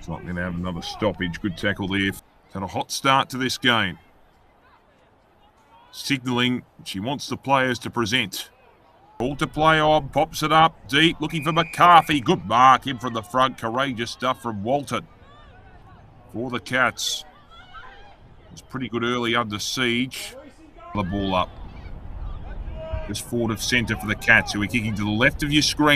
It's not going to have another stoppage. Good tackle there. And a hot start to this game. Signalling she wants the players to present. Ball to play on, pops it up deep, looking for McCarthy. Good mark in from the front. Courageous stuff from Walton for the Cats. It was pretty good early under siege. The ball up. Just forward of centre for the Cats, who are kicking to the left of your screen.